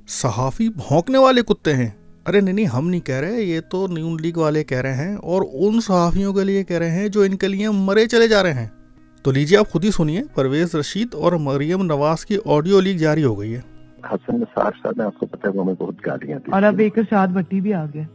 सहाफ़ी भौंकने वाले कुत्ते हैं। अरे नहीं नहीं, हम नहीं कह रहे, ये तो नून लीग वाले कह रहे हैं और उन सहाफ़ियों के लिए कह रहे हैं जो इनके लिए मरे चले जा रहे हैं। तो लीजिए आप खुद ही सुनिए, परवेज़ रशीद और मरियम नवाज की ऑडियो लीक जारी हो गई है। हसन निसार साहब ने, आपको पता है, वो हमें बहुत गालियां दी और अब एक इरशाद भट्टी भी आ गया।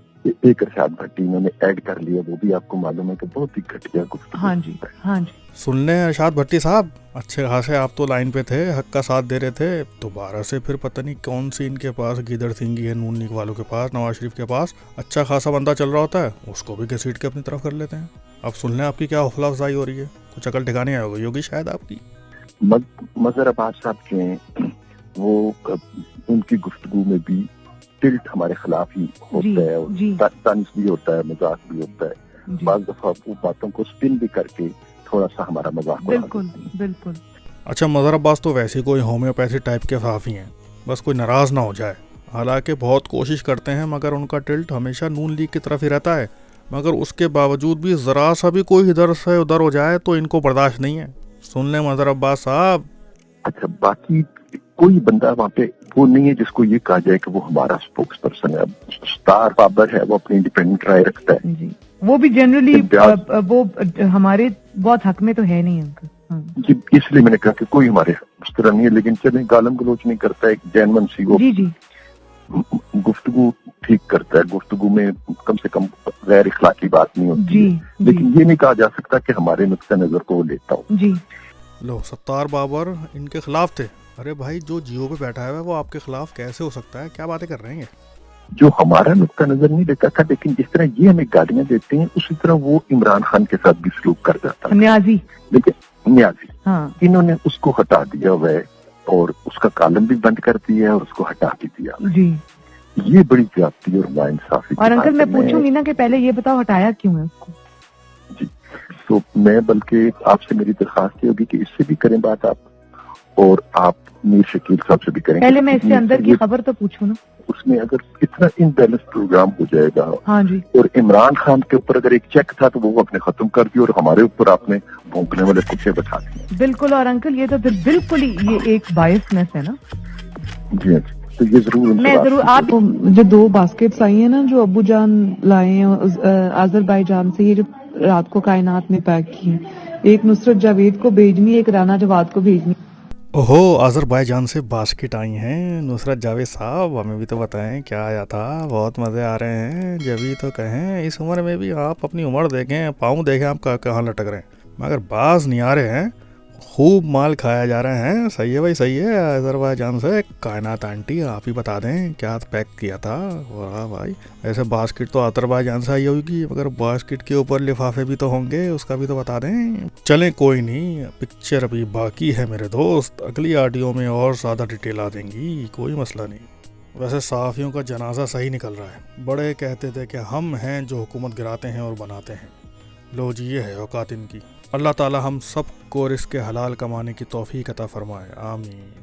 एक इरशाद भट्टी इन्होंने ऐड कर लिया, वो भी आपको मालूम है कि बहुत ही घटिया गुफ्तगू। हाँ जी, हाँ जी। सुन लें इरशाद भट्टी साहब, अच्छे खासे आप तो लाइन पे थे, हक का साथ दे रहे थे, दोबारा से फिर पता नहीं कौन सी इनके पास गीदड़ सिंगी है नून लीग वालों के पास, नवाज शरीफ के पास अच्छा खासा बंदा चल रहा होता है, उसको भी घसीट के अपनी तरफ कर लेते हैं। अब सुन लें आपकी क्या हौसला अफजाई हो रही है, कुछ अकल ठिकाने आएगी होगी शायद आपकी। मजहर अब्बास साहब के वो उनकी गुफ्तगू में भी टिल्ट हमारे खिलाफ ही होता है, और तंज भी होता है, मजाक भी होता है। बाज़ दफा वो बातों को स्पिन भी करके थोड़ा सा हमारा मजाक बिल्कुल बिल्कुल। अच्छा, मजहर अब्बास तो वैसे कोई होम्योपैथी टाइप के सहाफ़ी हैं, बस कोई नाराज़ ना हो जाए। हालांकि बहुत कोशिश करते हैं मगर उनका टिल्ट हमेशा नून लीग की तरफ ही रहता है, मगर उसके बावजूद भी ज़रा सा भी कोई इधर से उधर हो जाए तो इनको बर्दाश्त नहीं है। सुन लें मजहर अब्बास साहब। अच्छा, बाकी कोई बंदा वहाँ पे वो नहीं है जिसको ये कहा जाए कि वो हमारा स्पोक्स पर्सन है। स्टार बाबर है, वो अपनी इंडिपेंडेंट राय रखता है जी। वो भी जनरली वो हमारे बहुत हक में तो है नहीं अंकल। इसलिए मैंने कहा कि कोई हमारे उस तरह नहीं है, लेकिन चले गालम गलोच नहीं करता है, जैनमन सी वो गुफ्तगू ठीक करता है, गुफ्तगू में कम से कम गैर इखलाकी बात नहीं होती है, लेकिन ये नहीं कहा जा सकता कि हमारे नुक्ता नजर को वो लेता हो। जी लो, सत्तार बाबर इनके खिलाफ थे। अरे भाई, जो जियो पे बैठा है वो आपके खिलाफ कैसे हो सकता है, क्या बातें कर रहे हैं? जो हमारा नुक्ता नजर नहीं लेता था, लेकिन जिस तरह ये हमें गालियां देते हैं उसी तरह वो इमरान खान के साथ भी सलूक कर जाता है। न्याजी, लेकिन न्याजी, हाँ। इन्होंने उसको हटा दिया हुआ है और उसका कालम भी बंद कर दिया है और उसको हटा भी दिया जी। ये बड़ी ज्यादती और नाइंसाफी। और अंकल मैं पूछूंगी ना कि पहले ये बताओ हटाया क्यों है उसको? जी, तो मैं बल्कि आपसे मेरी दरखास्त होगी कि इससे भी करें बात आप, और आप मीर शकील साहब से भी करें। पहले मैं इससे अंदर की खबर तो पूछूं ना। उसमें अगर इतना इनबैलेंस प्रोग्राम हो जाएगा, हाँ जी, और इमरान खान के ऊपर अगर एक चेक था तो वो अपने खत्म कर दिया और हमारे ऊपर आपने भौंकने वाले कुत्ते बैठा दिए। बिल्कुल। और अंकल ये तो फिर बिल्कुल ही ये एक बायसनेस है ना। जी हाँ, तो ये जरूर मैं जरूर आप जो 2 बास्केट्स आई है ना जो अब्बू जान लाए हैं अजरबैजान से, ये जो रात को कायनात में पैक की, एक नुसरत जावेद को भेजनी, एक राना जवाद को भेजनी। ओहो, अजरबैजान से बास्केट आई हैं। नुसरत जावेद साहब, हमें भी तो बताएं क्या आया था, बहुत मज़े आ रहे हैं। जब भी तो कहें, इस उम्र में भी आप अपनी उम्र देखें, पाँव देखें आप कहाँ लटक रहे हैं, मगर बाज नहीं आ रहे हैं, खूब माल खाया जा रहे हैं। सही है भाई, सही है। अजरबैजान से कायनात आंटी, आप ही बता दें क्या पैक किया था। वाह भाई, ऐसे बास्केट तो अजरबैजान से आई होगी, मगर बास्केट के ऊपर लिफाफे भी तो होंगे, उसका भी तो बता दें। चलें, कोई नहीं, पिक्चर अभी बाकी है मेरे दोस्त, अगली ऑडियो में और ज़्यादा डिटेल आ देंगी, कोई मसला नहीं। वैसे सहाफ़ियों का जनाजा सही निकल रहा है। बड़े कहते थे कि हम हैं जो हुकूमत गिराते हैं और बनाते हैं। लो जी, ये है औकात इनकी। अल्लाह ताला हम सब को रिज़्क़ हलाल कमाने की तौफ़ीक़ अता फ़रमाए, आमीन।